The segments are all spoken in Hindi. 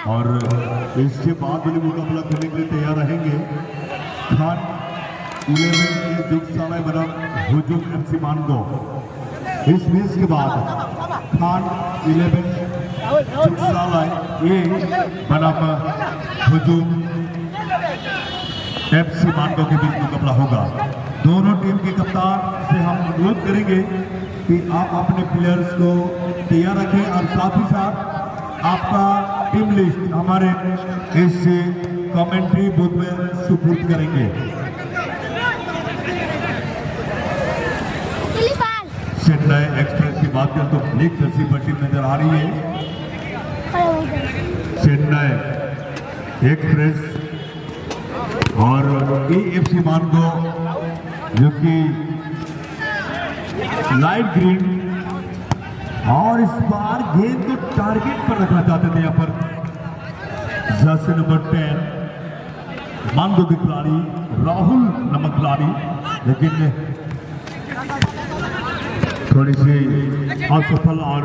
और इसके बाद भी मुकाबला करने के लिए तैयार रहेंगे खान 11 के जुगसाला बनाम हुजूम FC मानगो। इस मैच के बाद खान 11 जुगसाला बनाम हुजूम FC मानगो के बीच मुकाबला होगा। दोनों टीम के कप्तान से हम अनुरोध करेंगे कि आप अपने प्लेयर्स को तैयार रखें और साथ ही साथ आपका टीम लिस्ट हमारे इस कमेंट्री बूथ में सुपुर्द करेंगे। चेन्नई एक्सप्रेस की बात करें तो ब्लैक जर्सी पर टीम नजर आ रही है। चेन्नई एक्सप्रेस और AFC मानगो जो कि लाइट ग्रीन, और इस बार गेंद को टारगेट पर रखना चाहते थे यहाँ पर जर्सी नंबर 10 मानगो के खिलाड़ी राहुल नामक खिलाड़ी, लेकिन थोड़ी सी असफल और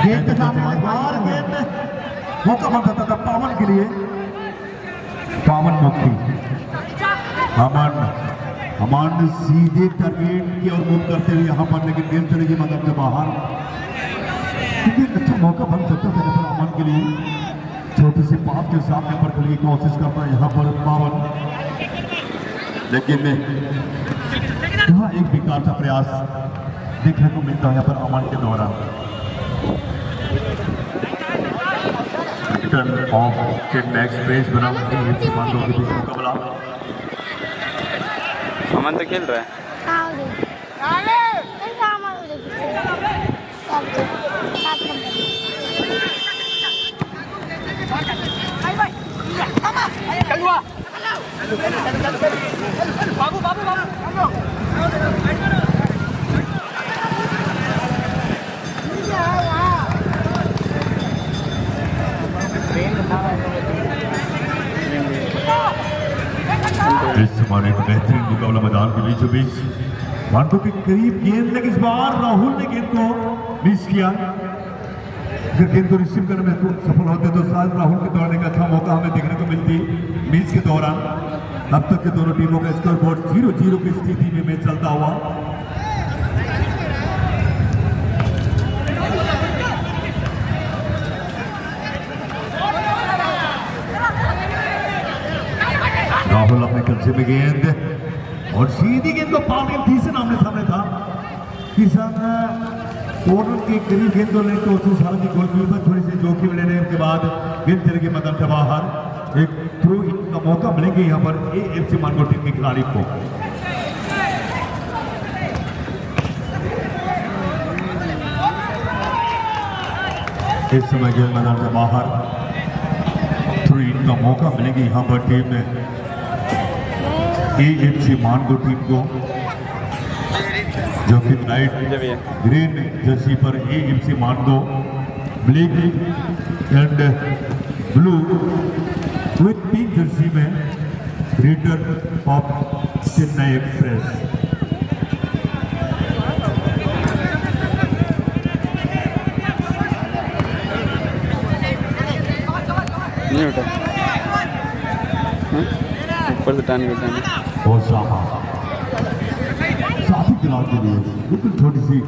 गेंद के सामने गेंद में मौका बन सकता था पावन के लिए। पावन मुक्ति अमन सीधे टारगेट की ओर मूव करते हुए यहाँ पर, लेकिन गेंद चलेगी मगर से बाहर, क्योंकि अच्छा मौका बन सकता था यहाँ पर अमन के लिए। छोटे से पास के सामने पर खेलने की कोशिश करता है यहाँ पर पावन, लेकिन यहाँ एक बेकार सा प्रयास देखने को मिलता है यहाँ पर अमन के द्वारा। ऑफ चेन्नई एक्सप्रेस बनाम AFC मानगो के बीच मुकाबला। अमन तो खेल रहा है। बाबू बाबू बाबू इस हमारे एक बेहतरीन मुकाबला मैदान के बीचों बीच मानगो के करीब गेंद, लेकिन इस बार राहुल ने गेंद को मिस किया। अगर गेंद को रिसीव करने में सफल होते तो शायद राहुल के दौड़ने का अच्छा मौका हमें देखने को मिलती मिस के दौरान। अब तक के दोनों टीमों का स्कोर बोर्ड 0-0 की स्थिति में मैच चलता हुआ। राहुल अपने कब्जे में गेंद और सीधी गेंद को पाल के तीसरे आमने सामने था। किसान कॉर्नर के करीब गेंद को लेकर कोशिश, हालांकि गोलकीपर थोड़ी सी जोखिम लेने के बाद गेंद चलेगी मैदान से बाहर। एक थ्रो इन का मौका मिलेंगे यहाँ पर AFC मानगो टीम के खिलाड़ी को। इस समय गेंद मैदान से बाहर, थ्रो इन का मौका मिलेंगे यहाँ पर टीम में AFC मानगो टीम को, जो कि लाइट ग्रीन जर्सी पर AFC Mango, black and blue with pink Jersey में रिटर्न ऑफ चेन्नई एक्सप्रेस। नहीं उठा ऊपर से टान और साथी खिलाड़ी के लिए बिल्कुल छोटी सी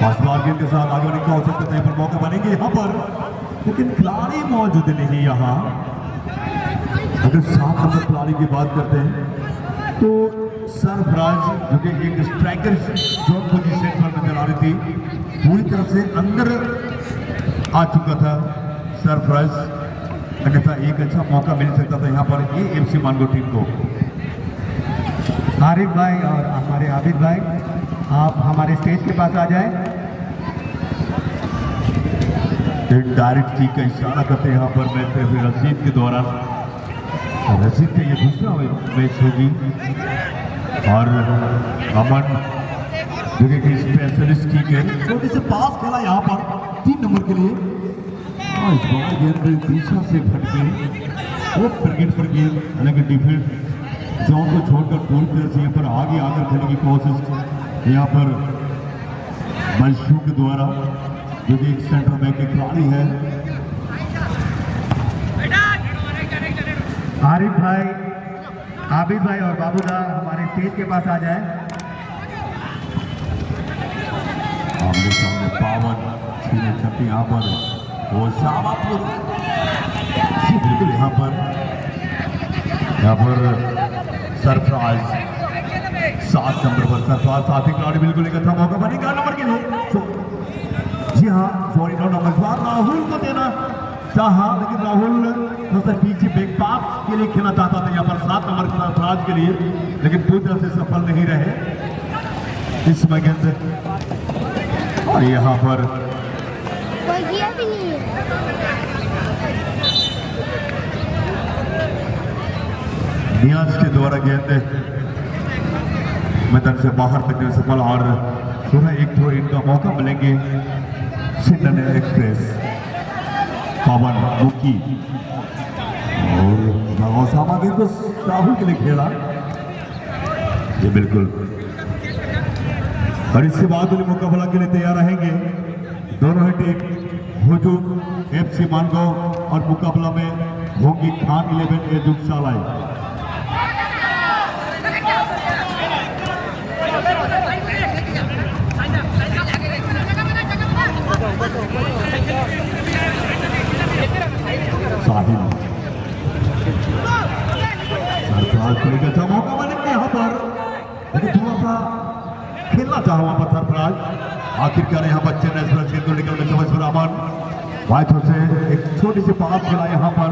पासबार गेंद के साथ आगे बढ़ने की कोशिश करते हैं, पर मौका बनेंगे यहाँ पर, लेकिन खिलाड़ी मौजूद नहीं यहाँ। अगर 7 नंबर खिलाड़ी की बात करते हैं तो सरफराज, जो कि एक स्ट्राइकर जोन पोजीशन पर नजर आ रही थी, पूरी तरफ से अंदर आ चुका था सरफराज, अन्यथा एक अच्छा मौका मिल सकता था यहाँ पर AFC मानगो टीम को। आरिफ भाई और हमारे आबिद भाई, आप हमारे स्टेज के पास आ जाएं। एक डायरेक्ट की का इशारा करते हैं यहाँ पर मैच रेफरी रशीद के दौरान। रशीद का ये दूसरा मैच होगी और अमन जो कि स्पेशलिस्ट की है, छोटे से पास खेला यहाँ पर 3 नंबर के लिए, और इस बार गेंद पीछा से फट गई वो टारगेट पर गेंद, हालांकि डिफेंस जोन को छोड़कर पूरी तरह से यहाँ पर आगे आकर खेलने की कोशिश यहाँ पर मशहूर के द्वारा, जो कि एक सेंटर बैक के खिलाड़ी है, आरिफ भाई, आबिद भाई और बाबूदा हमारे स्टेज के पास आ जाए। आमने सामने पावन छीने छपी यहाँ पर वो शाहबापुर बिल्कुल यहाँ पर सरफराज 7 नंबर पर सरफराज साथी खिलाड़ी बिल्कुल एक अच्छा मौका बनेगा नंबर के लिए। जी हाँ, सॉरी नंबर राहुल को देना चाहा, लेकिन राहुल सबसे पीछे बैक पास के लिए खेलना चाहता था यहाँ पर 7 नंबर सरफराज के लिए, लेकिन पूरी तरह से सफल नहीं रहे इस गेंद। और यहाँ पर कोई किया भी नहीं है। नियाज के द्वारा गेंद मैदान से बाहर तक सफल और पूरा एक थ्रो इन का मौका मिलेंगे चेन्नई एक्सप्रेस पावन मुकी। और सामग्री को राहुल के लिए खेला ये बिल्कुल। और इसके बाद मुकाबला के लिए तैयार रहेंगे दोनों ही टीम। हुजूम FC मानगांव और मुकाबला में होंगी खान 11 ए जुगसालाई। साहिल सरफराज को लेकर अच्छा मौका बनेंगे यहाँ पर, लेकिन थोड़ा सा खेलना चाहा वहां पर सरफराज। आखिरकार यहाँ पर चेन्नई एक्सप्रेस को लेकर समझ पर अमन वाइथो से एक छोटी सी पास खेला यहाँ पर।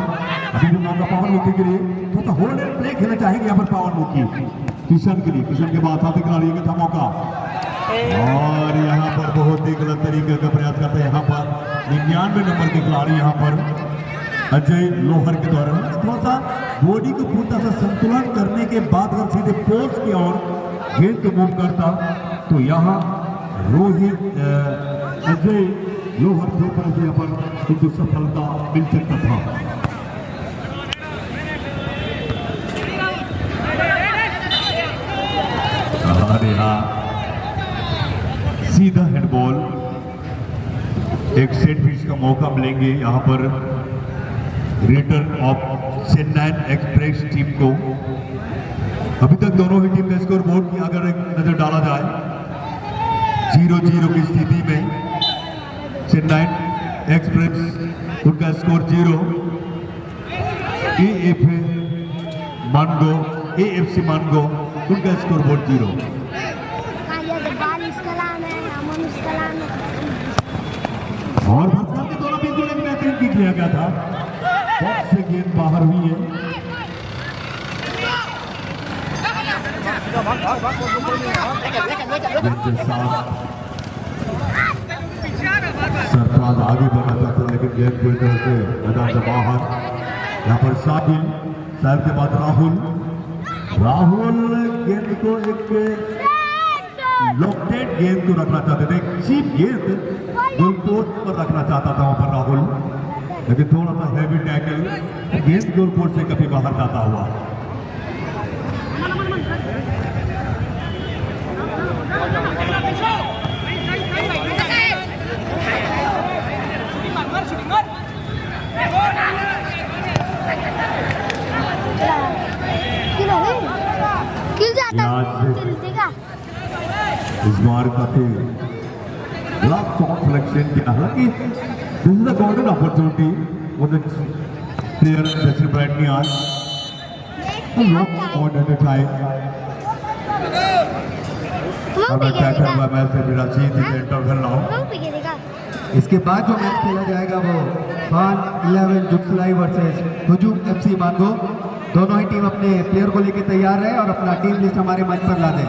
अभी भी मौका पावन मुखी के लिए तो होल्ड एंड प्ले खेलना चाहेंगे यहाँ पर पावन मुखी किशन के लिए। किशन के बाद साथी खिलाड़ी का था मौका और यहाँ पर बहुत ही गलत तरीके का प्रयास करते हैं यहाँ पर 99 नंबर के खिलाड़ी यहाँ पर अजय लोहर के द्वारा। थोड़ा सा बॉडी को पूरा सा संतुलन करने के बाद अगर सीधे पोस्ट की ओर गेंद को मूव करता तो यहाँ रोहित अजय लोहर से यहाँ पर उनको सफलता मिल सकता था। अरे हाँ, सीधा हैंडबॉल। एक सेट पीस का मौका मिलेंगे यहाँ पर return of Chennai express team को। अभी तक दोनों ही टीम में स्कोर बोर्ड की अगर एक नजर डाला जाए 0-0 की स्थिति में चेन्नई एक्सप्रेस उनका स्कोर 0, AFC मानगांव उनका स्कोर बोर्ड 0। और भरसाल के द्वारा बिल्कुल एक बेहतरीन किक लिया गया था, बॉक्स से गेंद बाहर हुई है। सरफराज आगे बढ़ना चाहता है लेकिन गेंद पूरी तरह से मैदान से बाहर। यहाँ पर साहिल के बाद राहुल गेंद को एक लॉकटेड गेंद को रखना चाहते थे, चीप गेंद गोल पोस्ट पर रखना चाहता था वहां पर राहुल, लेकिन थोड़ा सा हैवी टैकल गेंद गोल पोस्ट से कभी बाहर जाता हुआ। इस बार काफी ब्लॉक शॉट सिलेक्शन किया, हालांकि this is a golden opportunity for the player Sachin ब्राइटनी आज lock on at a time. इसके बाद जो मैच खेला जाएगा वो खान 11 जुगसलाई वर्सेस हुजूम FC मानगांव। दोनों ही टीम अपने प्लेयर को लेकर तैयार है और अपना टीम लिस्ट हमारे मंच पर ला दें।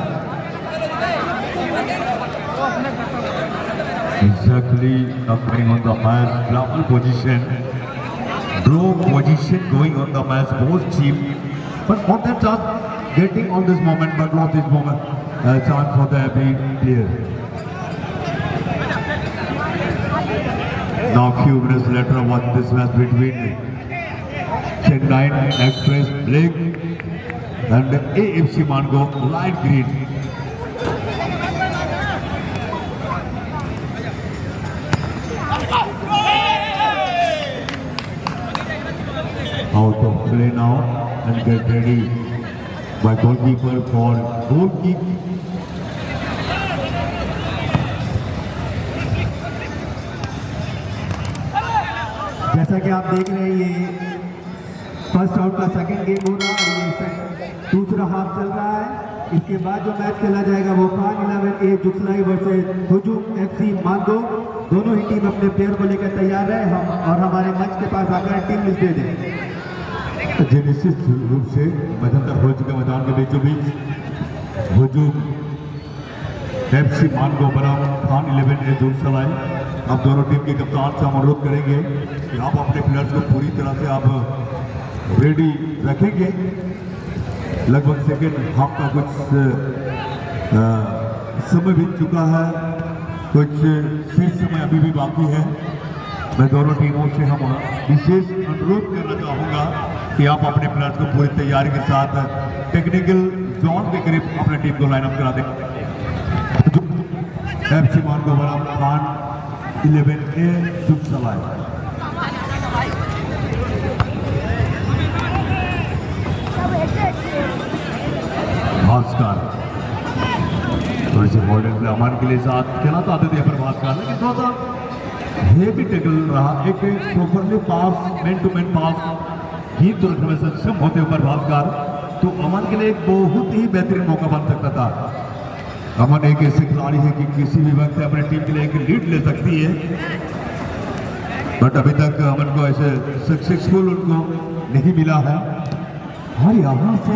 Exactly coming on the match, double position, draw position going on the match, both team, but not that just getting on this moment, but not this moment, chance for the every player. Now few minutes later, what this match between Chennai Express Black and AFC Mangaon light green. out of play now and get ready by goalkeeper for goal kick. जैसा कि आप देख रहे हैं ये फर्स्ट आउट का सेकंड गेम हो रहा है और ये दूसरा हाफ चल रहा है। इसके बाद जो मैच खेला जाएगा वो Khan 11A Jugsalai versus Hujum FC मांगो। दोनों ही टीम अपने प्लेयर को लेकर तैयार है। हम और हमारे मंच के पास आकर टीम लिस्ट दे दें। जी निश्चित रूप से मध्यंतर हो चुके मैदान के बीचों बीच हुजूम FC मांगो बनाम खान 11A जुगसलाई। अब दोनों टीम के कप्तान से हम अनुरोध करेंगे कि आप अपने प्लेयर्स को पूरी तरह से आप रेडी रखेंगे। लगभग सेकेंड हाफ का कुछ समय बीत चुका है, कुछ शेष समय अभी भी बाकी है। मैं दोनों टीमों से हम विशेष अनुरोध करना चाहूँगा कि आप अपने प्लेयर्स को पूरी तैयारी के साथ टेक्निकल जोन के करीब अपने टीम को लाइनअप करा दें। FC मांगो बनाम खान 11A जुगसलाई। भास्कर थोड़ी सी बॉल प्ले अमान के लिए साथ खेला तो आते थे पर भास्कर, लेकिन थोड़ा सा हेवी टैकल रहा। एक properly pass man to man pass ही तो रखने में सक्षम होते ऊपर भास्कर, तो अमन के लिए एक बहुत ही बेहतरीन मौका बन सकता था। अमन एक ऐसे खिलाड़ी है कि किसी भी वक्त अपने टीम के लिए एक लीड ले सकती है, बट अभी तक अमन को ऐसे सक्सेसफुल उनको नहीं मिला है। और यहाँ से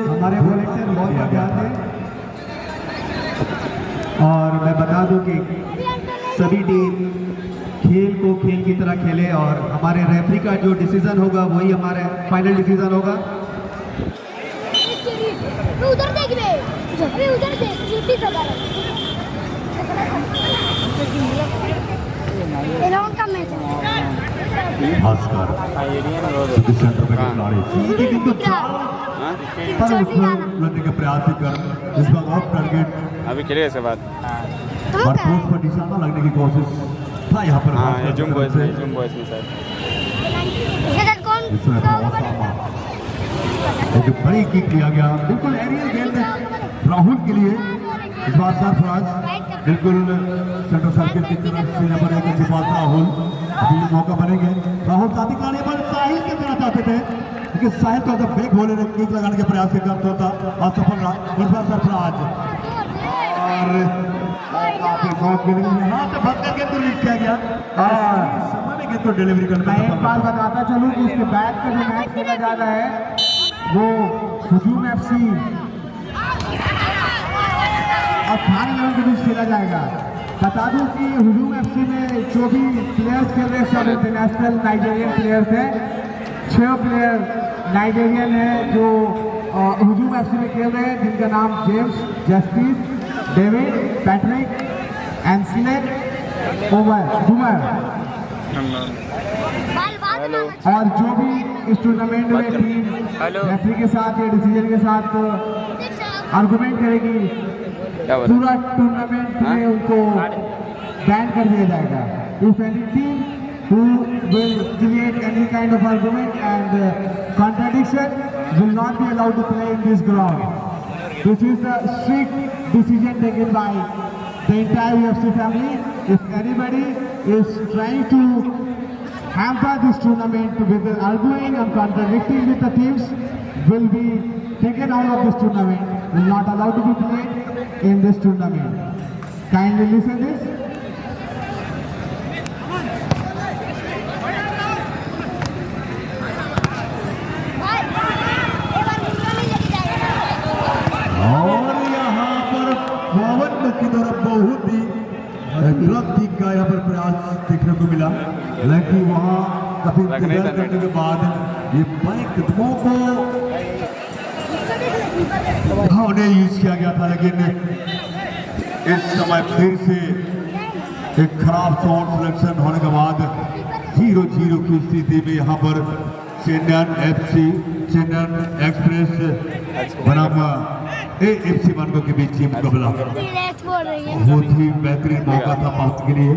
हमारे वॉलेंटियर बहुत ध्यान दें और मैं बता दूं कि सभी टीम खेल को खेल की तरह खेले और हमारे रेफरी का जो डिसीजन होगा वही हमारे फाइनल डिसीजन होगा। उधर देख बे, उधर देख छुट्टी सदा एलोन का मैच है। भास्कर सेंटर पे खिलाड़ी किंतु पर उसको लड़ने का प्रयास ही कर इस बार ऑफ टारगेट अभी खेलेगा इसके बाद पर पोस्ट पर निशाना लगने की कोशिश था यहाँ पर। हाँ जुम बॉयज में शायद इसमें एक बड़ी किक लिया गया बिल्कुल एरियल गेंद राहुल के लिए। इस बार सरफराज बिल्कुल सेंटर सर्किल की तरफ से यहाँ पर एक अच्छी बात राहुल अभी मौका बनेंगे। राहुल साथी खिलाड़ी पर साहिल के देना चाहते थे लेकिन साहिल तो जब बैक होने किक लगाने के प्रयास के करता था असफल रहा। इस बार सरफराज और यहाँ से भग करके तो रिलीज किया गया और समय में तो डिलीवरी करना। मैं एक बात बताता चलूँ कि इसके बैक का जो मैच खेला जा रहा है वो हुजूम FC और खान 11 के बीच खेला जाएगा। बता दूं कि हुजूम FC में जो भी प्लेयर्स खेल रहे हैं सब इंटरनेशनल नाइजीरियन प्लेयर्स हैं। 6 प्लेयर नाइजीरियन हैं जो हुजूम FC में खेल रहे हैं, जिनका नाम जेम्स, जस्टिस, डेविड, पैट्रिक, एंसलेट, घुमर और जो भी इस टूर्नामेंट में टीम रेफरी के साथ या डिसीजन के साथ आर्गुमेंट करेगी पूरा टूर्नामेंट में उनको बैन कर दिया जाएगा। If any team who will create any kind of argument and contradiction will not be allowed to play in this ground. This is a strict decision taken by the entire UFC family. If anybody is trying to hamper this tournament with arguing and contradicting with the teams will be taken out of this tournament, will not allowed to be played in this tournament. Kindly listen this. और यहाँ पर पवन की तरफ बहुत ही गलत का यहाँ पर प्रयास देखने को मिला, हालांकि वहाँ काफी इंतजार करने के बाद ये बाएं कदमों को उन्हें यूज किया गया था, लेकिन इस समय फिर से एक खराब शॉट सिलेक्शन होने के बाद 0-0 की स्थिति में यहाँ पर चेन्नई FC चेन्नई एक्सप्रेस बनाम AFC मांगो के बीच ये मुकाबला बहुत ही बेहतरीन मौका था पास के लिए।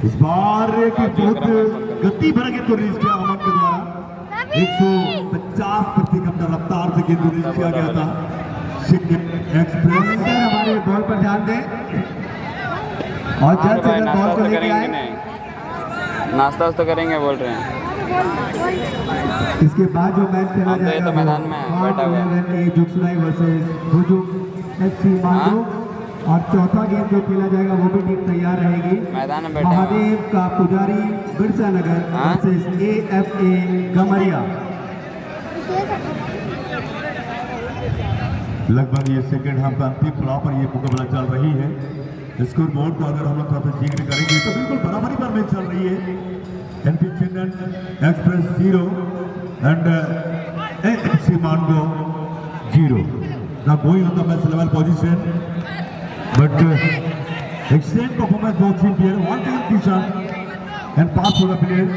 इस बार एक बहुत गति भरा के तो रिलीज किया अमन के द्वारा 150 प्रति घंटा रफ्तार से गेंद रिलीज किया गया था। सिक्किम एक्सप्रेस हमारे बॉल पर ध्यान दें और जल्द से जल्द बॉल को लेके आए। नाश्ता तो करेंगे बोल रहे हैं। इसके बाद जो मैच खेला हम तो ये जाएगा तो मैदान में बैठा हुआ है। जुगसुलाई वर्सेस हुजूम FC मांडू और चौथा गेम जो खेला जाएगा वो भी टीम तैयार रहेगी। मैदान में बैठा हुआ है। महादेव का पुजारी बिरसा नगर वर्सेस AFA गमरिया। लगभग ये सेकेंड हाफ का अंतिम पड़ाव पर ये मुकाबला चल रही है। स्कोर बोर्ड को अगर हम लोग थोड़ा सा जिक्र करेंगे तो बिल्कुल बराबरी पर मैच चल रही है। MP चिन्नन express 0 and AFC Mandu 0. Now going on the match level position, but excellent performance both team here. One time Kishan and pass to the player,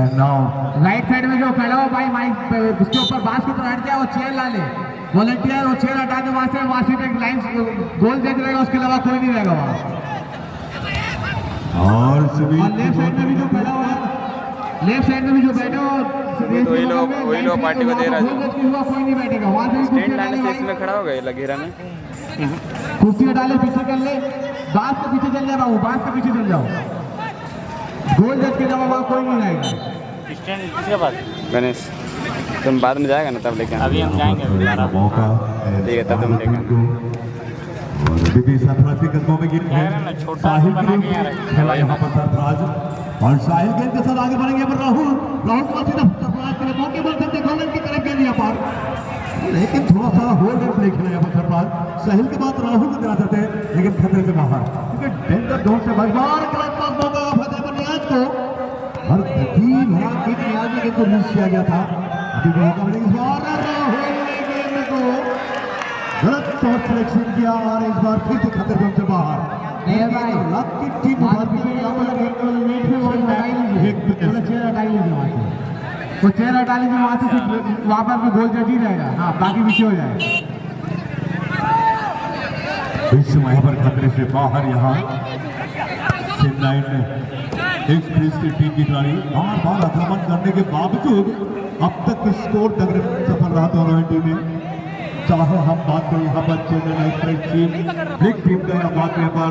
and now right side में जो खड़ा हो भाई माइक उसके ऊपर बांस की तरह हट गया वो चेयर ला ले। वॉलंटियर वो चेयर हटा के वहाँ से एक लाइन गोल जज रहेगा, उसके अलावा कोई नहीं रहेगा वहाँ। और लेफ्ट साइड में भी जो खड़ा हुआ है, लेफ्ट साइड में भी जो बैठे हो वही लोग पार्टी को दे रहा है। कोई नहीं बैठेगा वहाँ से। स्टैंड लाने से इसमें खड़ा हो गए लगेरा में। कुर्सी डाले पीछे कर ले, बांस के पीछे चल जाए बाबू, बांस के पीछे चल जाओ। गोल जज के जमा वहाँ कोई नहीं रहेगा। किसके पास गणेश तुम बाद में जाएगा ना तब लेके अभी हम जाएंगे मौका ठीक है तब तुम लेके दीदी सरफराज के कदमों में गिर गए। साहिल खेला यहाँ पर सरफराज और साहिल गेंद के साथ आगे बढ़ेंगे पर राहुल को सीधा सरफराज के मौके पर सकते गोलन की तरफ गेंद यहाँ पर, लेकिन थोड़ा सा होल्ड प्ले खेला यहाँ पर सरफराज। साहिल के बाद राहुल को दिला सकते लेकिन खतरे से बाहर क्योंकि डेंजर जोन से बाहर क्लब पास मौका फतेह पर नियाज को हर तीन भरा किक नियाज ने गेंद को मिस किया गया था। अभी मौका मिलेगा इस बार राहुल ने गेंद को गलत शॉट सिलेक्शन किया और इस बार फिर से खतरे जोन से बाहर। चेयर हटा लीजिए वहाँ से, वहाँ पर भी गोल जज ही रहेगा। हाँ बाकी पीछे हो जाए। इस समय यहाँ पर खतरे से बाहर यहाँ चेन्नई में एक्सप्रेस की टीम की खिलाड़ी बार बार आक्रमण करने के बावजूद अब तक स्कोर तक सफल रहा दोनों टीमें। चाहे हम बात करें यहाँ पर Chennai express team big team का या बात यहाँ पर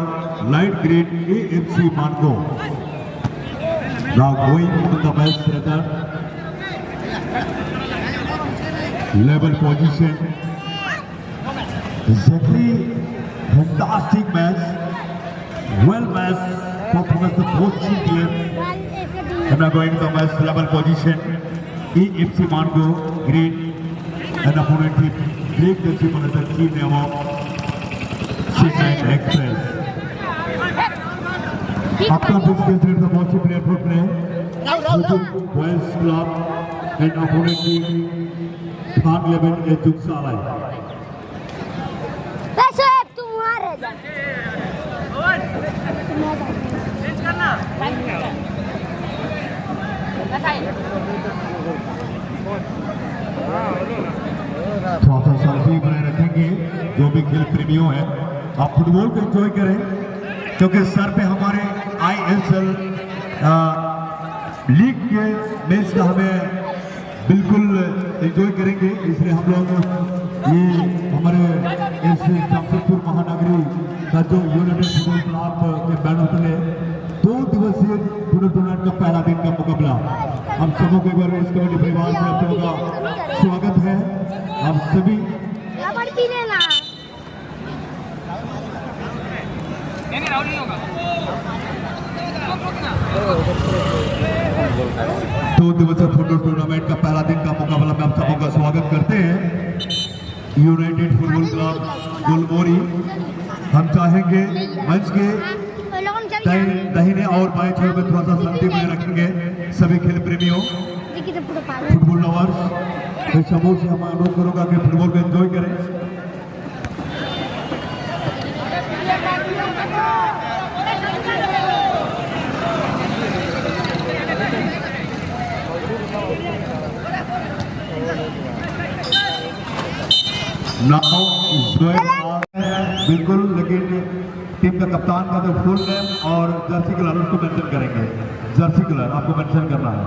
light grade AFC Mandu. Now going to the match return level position. Exactly fantastic match, well match performance of both teams here. And now going to the match level position, AFC Mandu green and opponent team break the team on the team name of Chennai Express. After this gets the watching player for play, Boys Club and opponent team Khan 11 is Jugsalai. वैसे तुम वहाँ रह जा। थोड़ा सा शांति बनाए रखेंगे जो भी खेल प्रेमियों हैं। आप फुटबॉल को एंजॉय करें क्योंकि सर पे हमारे ISL लीग के मैच का हमें बिल्कुल एंजॉय करेंगे, इसलिए हम लोग ये हमारे इस जमशेदपुर महानगरी का जो यूनाइटेड फुटबॉल क्लब के बैनर तले 2 दिवसीय फुटबॉल टूर्नामेंट का पहला दिन का मुकाबला हम सबों को एक बार इस कमेटी परिवार से आप सबों का स्वागत है। आप सभी दो दिवसीय फुटबॉल टूर्नामेंट का पहला दिन का मुकाबला में आप सबों का स्वागत करते हैं। यूनाइटेड फुटबॉल क्लब गुलमोरी हम चाहेंगे मंच के दाहिने और बाएं छोर में थोड़ा सा शांति बनाए रखेंगे। सभी खेल प्रेमियों फुटबॉल लवर्स इस समूह से हम अनुरोध करूंगा कि फुटबॉल को एंजॉय करें। बिल्कुल, लेकिन टीम का कप्तान का जो फुल नेम और जर्सी कलर उसको मेंशन करेंगे। जर्सी कलर आपको मेंशन करना है।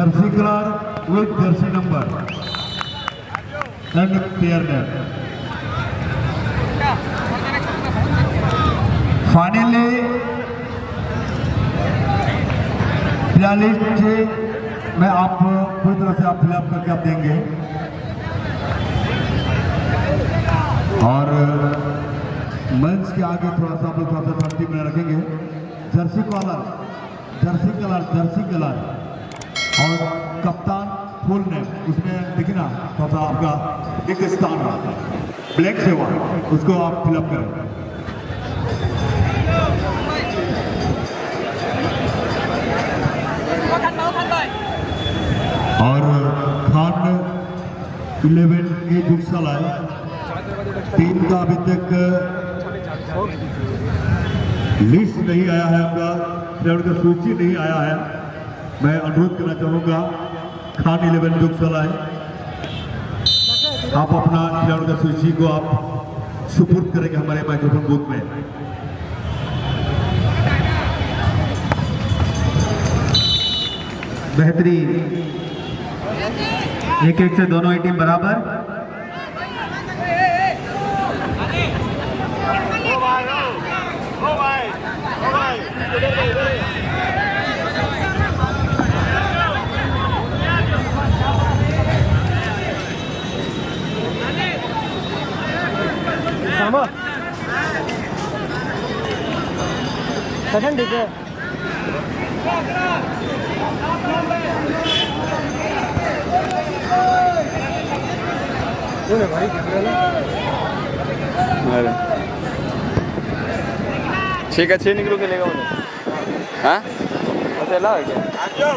Jersey colour with Jersey number and player name. Finally 42 में आप पूरी तरह से आप फिलअप करके आप देंगे और मंच के आगे थोड़ा सा 30 मिनट रखेंगे। जर्सी कलर और कप्तान फुल नेम उसमें दिखना थोड़ा आपका एक स्थान ब्लैक से हुआ उसको आप फिलअप करें। और खान 11 जुट साल है, टीम का अभी तक लिस्ट नहीं आया है, उनका सूची नहीं आया है। मैं अनुरोध करना चाहूंगा खान 11 जुट साल है, आप अपना खिलाड़ियों का सूची को आप सुपुर्द करेंगे हमारे माइक्रोफोन बूथ में। बेहतरीन 1-1 से दोनों ही टीम बराबर। सेकंड ठीक है। ठीक है 6 निकलो के लेगा मुझे। हाँ अच्छा ला क्या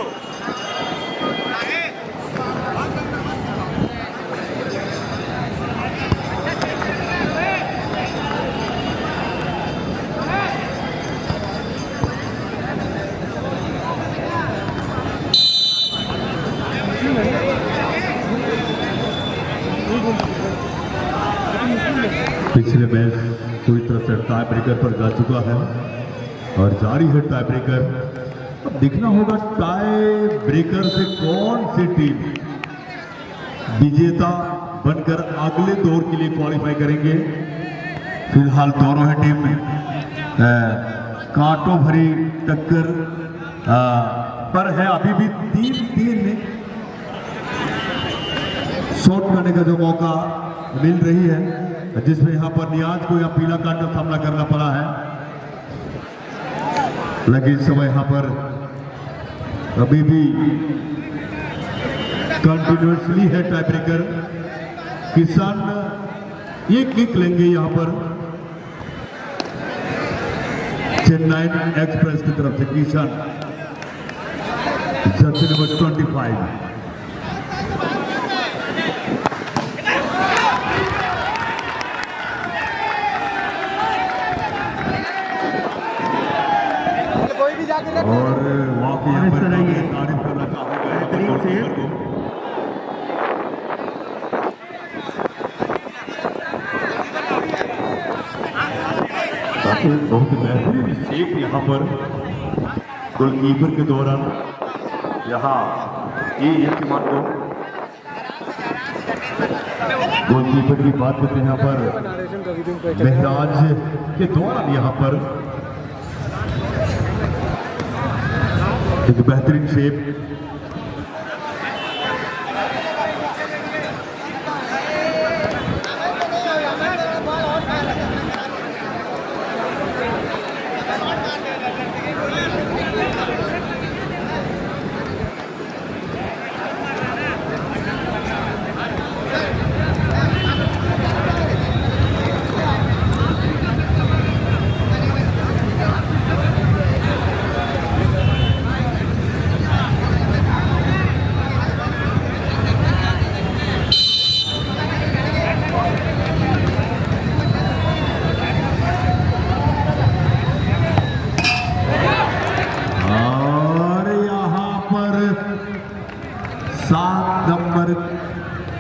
पिछले मैच पूरी तरह से टाई ब्रेकर पर जा चुका है और जारी है टाई ब्रेकर। अब देखना होगा टाई ब्रेकर से कौन सी टीम विजेता बनकर अगले दौर के लिए क्वालिफाई करेंगे। फिलहाल दोनों है टीम में कांटों भरी टक्कर पर है। अभी भी 3-3 शॉट करने का जो मौका मिल रही है, जिसमें यहाँ पर नियाज को यहाँ पीला कार्ड का सामना करना पड़ा है। लेकिन समय यहाँ पर अभी भी कंटिन्यूसली है टाई ब्रेकर। किसान ये किक लेंगे यहाँ पर चेन्नई एक्सप्रेस की तरफ से किसान जर्सी नंबर 25। और वाकई यहाँ पर तारीफ करना चाहूँगा बहुत बेहतरीन सेफ यहाँ पर गोलकीपर के दौरान यहाँ ये मान को गोलकीपर की बात करते हैं यहाँ पर महराज के दौरान यहाँ पर एक बेहतरीन शेप।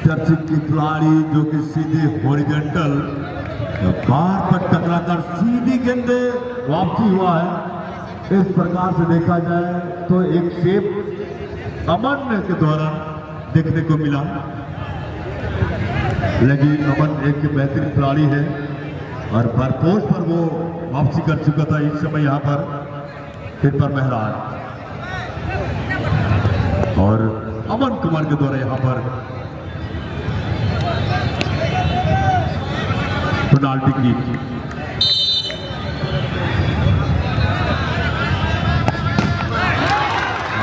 जर्सी की खिलाड़ी जो कि सीधे हॉरिजॉन्टल बार पर टकराकर सीधी गेंदे वापसी हुआ है। इस प्रकार से देखा जाए तो एक सेफ अमन के द्वारा देखने को मिला। लेकिन अमन एक बेहतरीन खिलाड़ी है और भरपोश पर वो वापसी कर चुका था। इस समय यहाँ पर फिर पर मेहरान और अमन कुमार के द्वारा यहाँ पर पेनाल्टी की।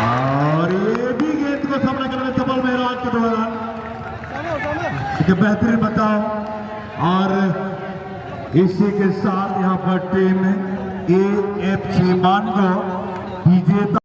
और ये भी गेंद को सामना करने में सफल मेहरान के द्वारा बेहतरीन बताओ। और इसी के साथ यहाँ पर टीम AFC मानगांव विजेता।